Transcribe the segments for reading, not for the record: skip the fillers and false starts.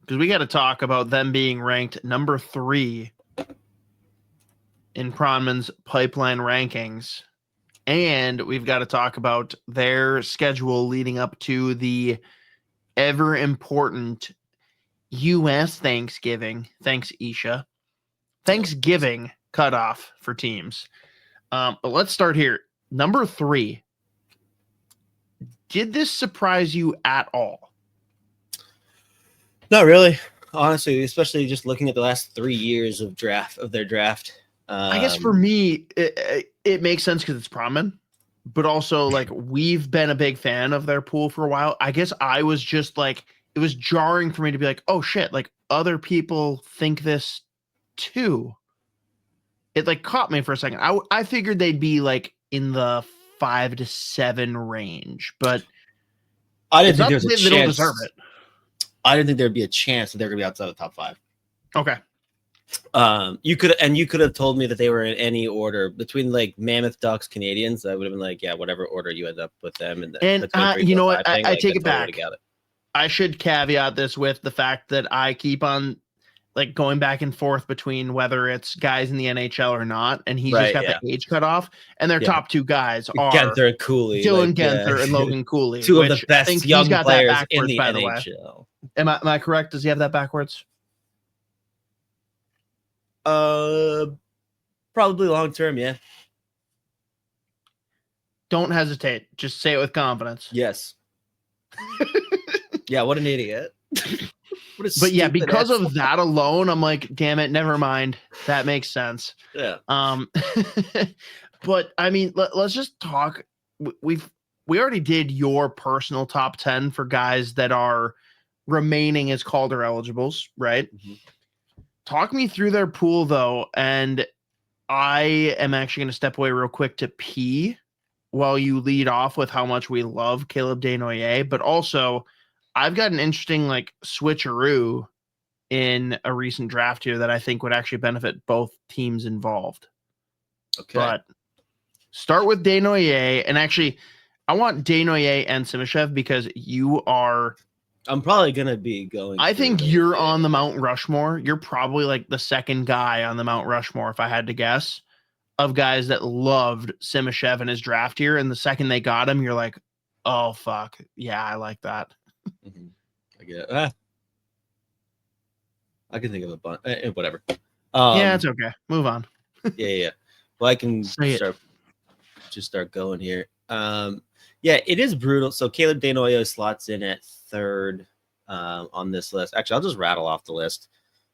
because we got to talk about them being ranked number 3 in Pronman's pipeline rankings. And we've got to talk about their schedule leading up to the ever important U.S. Thanksgiving. Thanks, Isha. Thanksgiving cutoff for teams. But let's start here. Number 3. Did this surprise you at all? Not really, honestly, especially just looking at the last 3 years of their draft. I guess for me, it makes sense because it's Pronman, but also like we've been a big fan of their pool for a while. I guess I was just like, it was jarring for me to be like, oh shit, like other people think this too. It like caught me for a second. I figured they'd be like in the 5 to 7 range, but I didn't think there was a chance. They don't deserve it. I didn't think there'd be a chance that they're gonna be outside the top 5. Okay. You could have told me that they were in any order between like Mammoth, Ducks, Canadians. I would have been like, yeah, whatever order you end up with them. And you know what? I take it back. I should caveat this with the fact that I keep on like going back and forth between whether it's guys in the NHL or not, and he's just got the age cut off. And their top 2 guys are Genther and Cooley, Dylan Genther and Logan Cooley, 2 of the best young players in the NHL. Am I correct? Does he have that backwards? Probably long term, yeah. Don't hesitate. Just say it with confidence. Yes. Yeah, what an idiot. But yeah, because of that alone, I'm like, damn it, never mind. That makes sense. Yeah. But I mean, let's just talk. We already did your personal top 10 for guys that are remaining as Calder eligibles, right? Mm-hmm. Talk me through their pool, though, and I am actually going to step away real quick to pee while you lead off with how much we love Caleb Desnoyers, but also I've got an interesting like switcheroo in a recent draft here that I think would actually benefit both teams involved. Okay. But start with Desnoyers, and actually I want Desnoyers and Simashev because you are... I'm probably going to be going. I think you're on the Mount Rushmore. You're probably like the second guy on the Mount Rushmore, if I had to guess, of guys that loved Simashev in his draft year. And the second they got him, you're like, oh, fuck. Yeah, I like that. Mm-hmm. I get it. I can think of a bunch. Whatever. Yeah, it's okay. Move on. Yeah. Well, I can start going here. Yeah, it is brutal. So Caleb Desnoyers slots in at 3rd on this list. Actually, I'll just rattle off the list.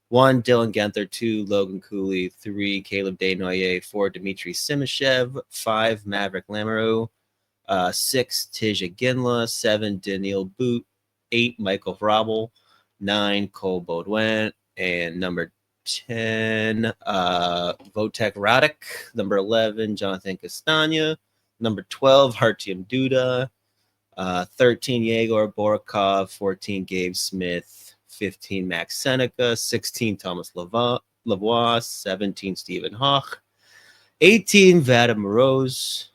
1, Dylan Genther. 2, Logan Cooley. 3, Caleb Desnoyers. 4, Dmitry Simashev. 5, Maverick Lamoureux. 6, Tija Ginla. 7, Daniil Boot. 8, Michael Hrabal. 9, Cole Baudouin. And number 10, Votek Radek. Number 11, Jonathan Castagna. Number 12, Artyom Duda. 13, Yegor Borikov. 14, Gabe Smith. 15, Max Seneca. 16, Thomas Lavoie. 17, Stephen Hoch. 18, Vadim Moroz.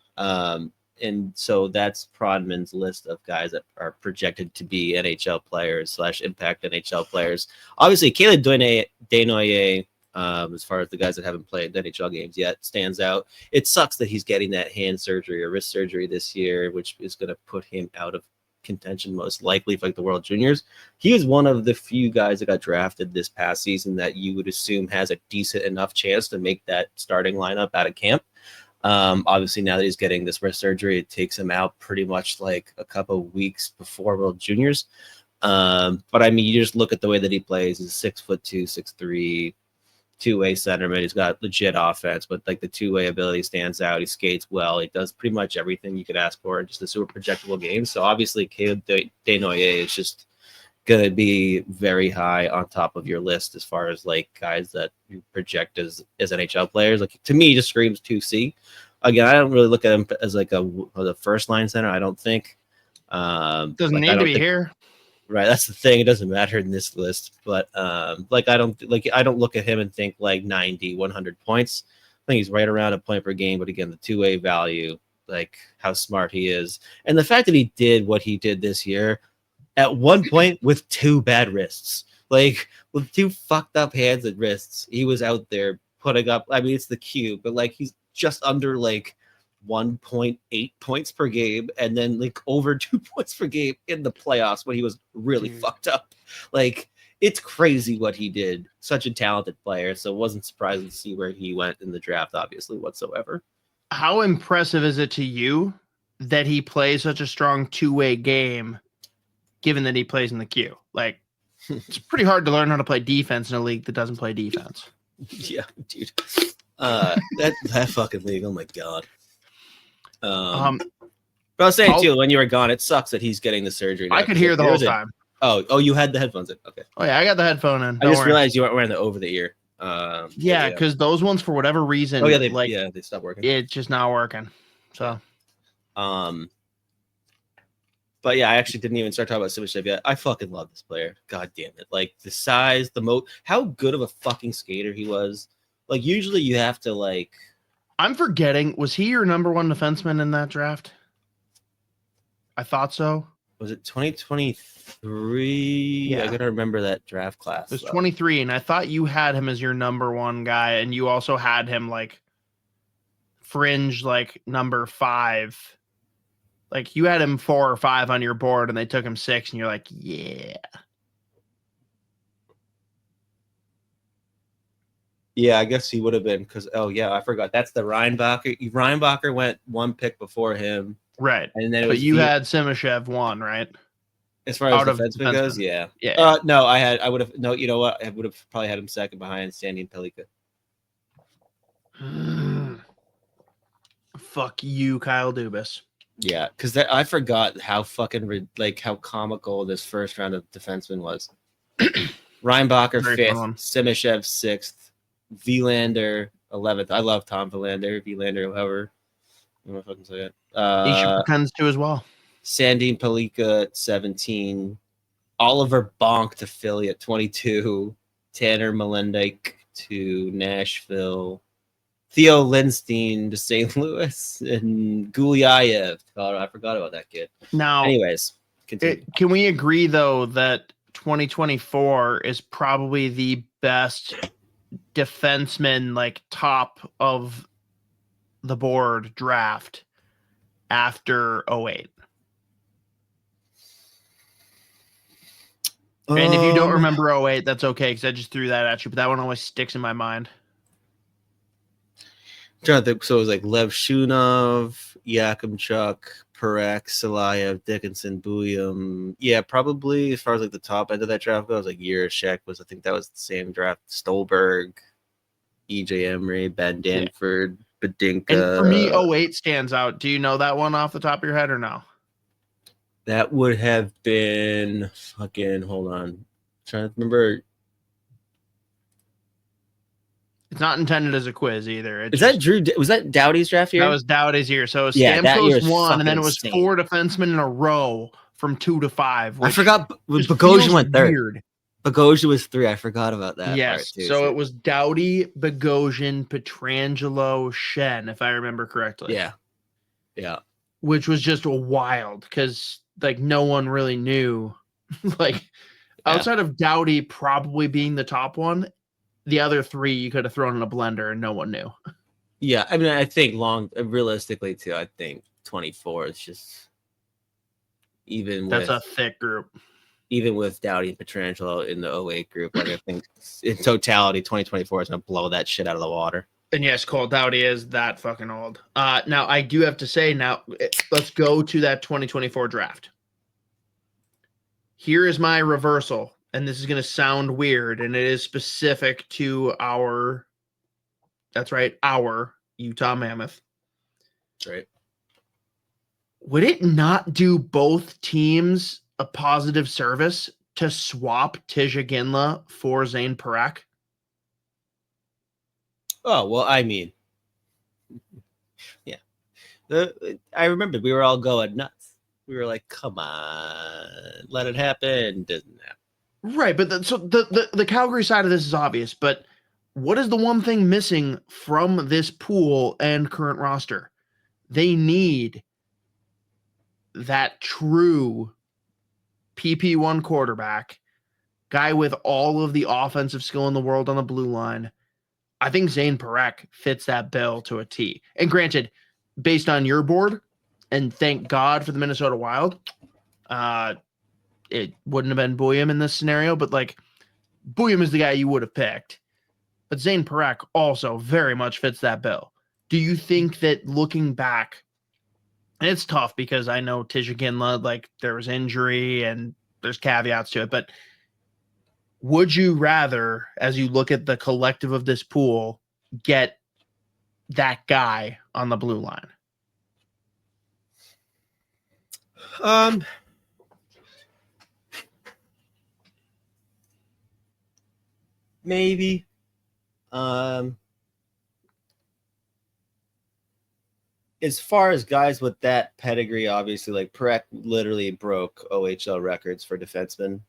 And so that's Pronman's list of guys that are projected to be NHL players / impact NHL players. Obviously, Caleb Desnoyers, as far as the guys that haven't played NHL games yet, stands out. It sucks that he's getting that hand surgery or wrist surgery this year, which is going to put him out of contention most likely for like the World Juniors. He is one of the few guys that got drafted this past season that you would assume has a decent enough chance to make that starting lineup out of camp. Obviously, now that he's getting this wrist surgery, it takes him out pretty much like a couple of weeks before World Juniors. But I mean, you just look at the way that he plays. He's 6'2", 6'3", two-way centerman. He's got legit offense, but like the two-way ability stands out. He skates well. He does pretty much everything you could ask for in just a super projectable game. So obviously, Caleb Desnoyers is just going to be very high on top of your list as far as like guys that you project as NHL players. Like to me, he just screams 2C. Again, I don't really look at him as like the first line center. I don't think doesn't need to be here. Right, that's the thing. It doesn't matter in this list, but I don't look at him and think like 90, 100 points. I think he's right around a point per game. But again, the two-way value, like how smart he is, and the fact that he did what he did this year at one point with 2 bad wrists. Like with 2 fucked up hands and wrists, he was out there putting up. I mean, it's the Q, but like he's just under like 1.8 points per game, and then like over 2 points per game in the playoffs when he was really fucked up. Like it's crazy what he did. Such a talented player, so it wasn't surprising to see where he went in the draft, obviously, whatsoever. How impressive is it to you that he plays such a strong two-way game, given that he plays in the Q? Like, it's pretty hard to learn how to play defense in a league that doesn't play defense. Yeah, dude. That fucking league, oh my god. But I was saying too, when you were gone, it sucks that he's getting the surgery now. I could hear the whole time. Oh, you had the headphones in. Okay. Oh yeah, I got the headphone in. I just realized you weren't wearing the over the ear. Yeah, because those ones, for whatever reason, they stopped working. It's just not working. So, but yeah, I actually didn't even start talking about Simishev yet. I fucking love this player. God damn it! Like the size, how good of a fucking skater he was. Like usually you have to like. I'm forgetting. Was he your number 1 defenseman in that draft? I thought so. Was it 2023? Yeah. I gotta remember that draft class. It was 23, and I thought you had him as your number 1 guy, and you also had him like fringe, like number 5. Like you had him 4 or 5 on your board, and they took him 6, and you're like, yeah. Yeah, I guess he would have been because I forgot. That's the Reinbacher. Reinbacher went 1 pick before him. Right. And then but you had Simishev 1, right? As far as defenseman goes, yeah. No, I would have you know what? I would have probably had him second behind Sandin Pellikka. Fuck you, Kyle Dubas. Yeah, because I forgot how fucking how comical this first round of defenseman was. Reinbacher 5th, Simishev 6th, Vilander 11th. I love Tom Vilander, however. I don't know if I can say it. Isha pretends to as well. Sandin Pellikka at 17. Oliver Bonk to Philly at 22. Tanner Melendijk to Nashville. Theo Lindstein to St. Louis. And Gulyayev. Oh, I forgot about that kid. Now, anyways, continue. Can we agree, though, that 2024 is probably the best defenseman, like top of the board draft after 08? And if you don't remember 08, that's okay, because I just threw that at you, but that one always sticks in my mind. So it was like Lev Shunov, Yakimchuk, Parekh, Salayev, Dickinson, Buyum. Yeah, probably as far as like the top end of that draft goes, like Yurashek was, I think that was the same draft. Stolberg, EJ Emery, Ben Danford, Badinka. And for me, 08 stands out. Do you know that one off the top of your head or no? That would have been fucking, hold on. I'm trying to remember. It's not intended as a quiz either. Was that Doughty's draft year? That was Doughty's year. So Stamkos 1, and then it was insane. 4 defensemen in a row from 2 to 5. I forgot Bogosian went 3rd. Bogosian was 3. I forgot about that. Yes. So it was Doughty, Bogosian, Pietrangelo, Shen, if I remember correctly. Yeah. Yeah. Which was just wild because like no one really knew. Like outside of Doughty probably being the top one, the other 3 you could have thrown in a blender and no one knew. Yeah, I mean, I think realistically too, I think 24 is just that's a thick group. Even with Doughty and Pietrangelo in the 08 group, like I think in totality, 2024 is going to blow that shit out of the water. And yes, Cole Doughty is that fucking old. Now, I do have to say, let's go to that 2024 draft. Here is my reversal, and this is going to sound weird, and it is specific to our Utah Mammoth. That's right. Would it not do both teams a positive service to swap Tija Ginla for Zane Parekh? Oh, well, I mean, yeah. I remember we were all going nuts. We were like, come on, let it happen. Doesn't happen. Right, but the Calgary side of this is obvious, but what is the one thing missing from this pool and current roster? They need that true PP1 quarterback, guy with all of the offensive skill in the world on the blue line. I think Zane Parekh fits that bill to a T. And granted, based on your board, and thank God for the Minnesota Wild, it wouldn't have been Bouillon in this scenario, but like Bouillon is the guy you would have picked. But Zane Parekh also very much fits that bill. Do you think that looking back, and it's tough because I know Tijagin, like there was injury and there's caveats to it, but would you rather, as you look at the collective of this pool, get that guy on the blue line? Maybe. As far as guys with that pedigree, obviously, like Parekh literally broke OHL records for defensemen.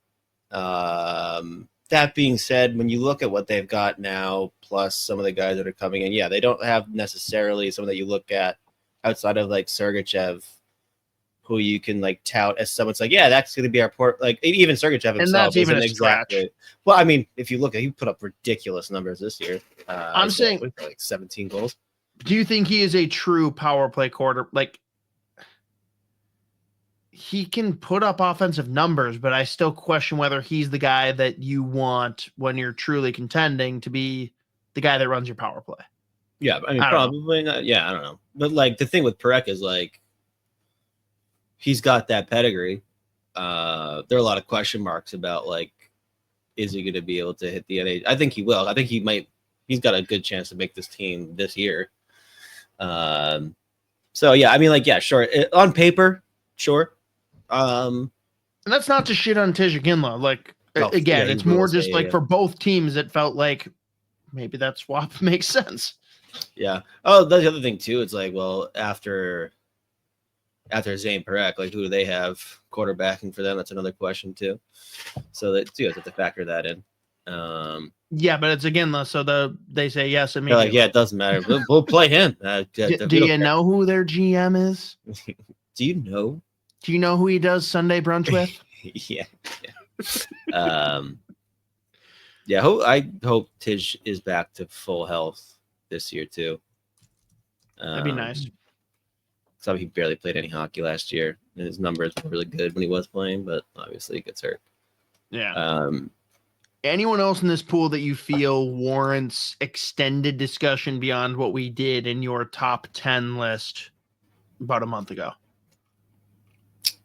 That being said, when you look at what they've got now, plus some of the guys that are coming in, yeah, they don't have necessarily someone that you look at outside of like Sergachev, who you can like tout as someone's like, yeah, that's going to be our port. Like even Sergachev himself, and that's even a exactly. stretch. Well, I mean, if you look at, he put up ridiculous numbers this year. I'm saying like 17 goals. Do you think he is a true power play quarter? Like he can put up offensive numbers, but I still question whether he's the guy that you want when you're truly contending to be the guy that runs your power play. Yeah, I mean, probably not. Yeah, I don't know. But like the thing with Parekh is like he's got that pedigree. There are a lot of question marks about like, is he going to be able to hit the NH? I think he will. I think he might. He's got a good chance to make this team this year. So yeah, I mean, like, yeah, sure. On paper, sure. And that's not to shit on Tijagin. Like again, it's more just like for both teams, it felt like maybe that swap makes sense. Yeah. Oh, that's the other thing too. It's like, well, after Zane Parekh, like who do they have quarterbacking for them? That's another question too. So that you have to factor that in. Yeah, but it's again, so they say yes immediately. They're like, yeah, it doesn't matter. We'll play him. Do you know who their GM is? Do you know? Do you know who he does Sunday brunch with? Yeah. Yeah. I hope Tij is back to full health this year too. That'd be nice. So he barely played any hockey last year, and his numbers were really good when he was playing, but obviously he gets hurt. Yeah. Anyone else in this pool that you feel warrants extended discussion beyond what we did in your top 10 list about a month ago?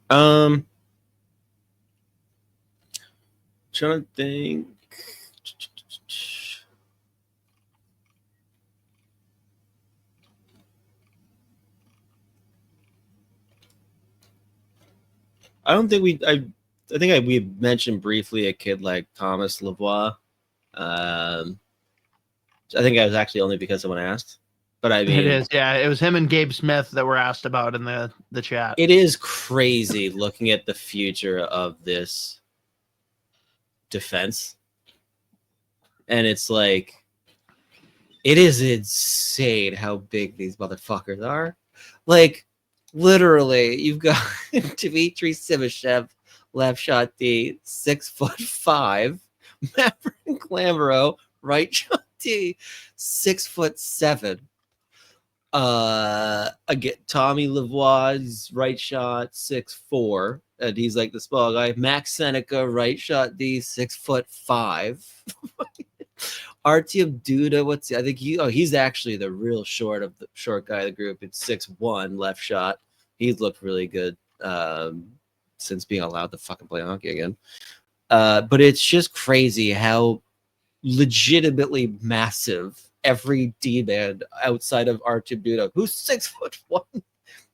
Trying to think. I don't think I think we mentioned briefly a kid like Thomas Lavoie. I think I was actually only because someone asked, but I mean, it is. Yeah, it was him and Gabe Smith that were asked about in the chat. It is crazy looking at the future of this defense, and it's like, it is insane how big these motherfuckers are. Like, literally, you've got Dmitry Simashev, left shot D, 6'5", Maverick Glamero, right shot D, 6'7". Again, Tommy Lavoie's right shot, 6'4", and he's like the small guy. Max Seneca, right shot D, 6'5". Artyom Duda, I think he's actually the real short guy of the group. It's 6'1", left shot. He's looked really good since being allowed to fucking play hockey again. But it's just crazy how legitimately massive every D-man outside of Artyom Duda, who's 6'1",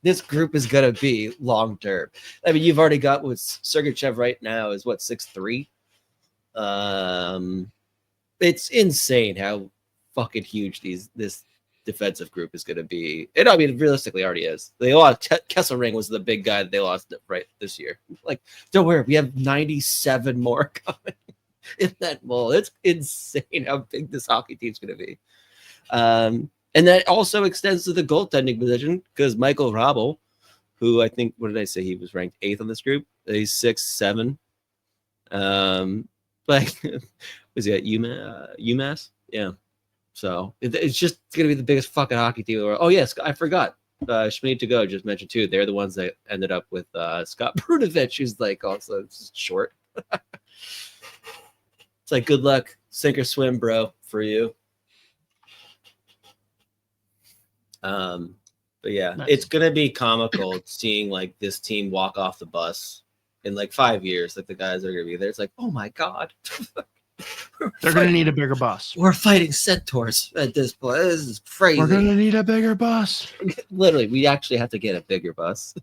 this group is gonna be long term. I mean, you've already got with Sergachev right now is 6'3". It's insane how fucking huge this defensive group is going to be. And I mean, realistically, already is. They lost. Kesselring was the big guy that they lost right this year. Like, don't worry, we have 97 more coming in that mold. It's insane how big this hockey team's going to be. And that also extends to the goaltending position because Michael Rabel, who I think, what did I say? He was ranked 8th on this group. He's 6'7". Like, was he at UMass? Yeah. So it's just gonna be the biggest fucking hockey team in the world. Oh yes, I forgot. Schmidt to go just mentioned too. They're the ones that ended up with Scott Brunovich, who's like also short. It's like good luck, sink or swim, bro, for you. But yeah, nice. It's gonna be comical seeing like this team walk off the bus in like 5 years. Like the guys are gonna be there. It's like, oh my god, they're gonna need a bigger bus. We're fighting centaurs at this point. This is crazy. We're gonna need a bigger bus. Literally, we actually have to get a bigger bus.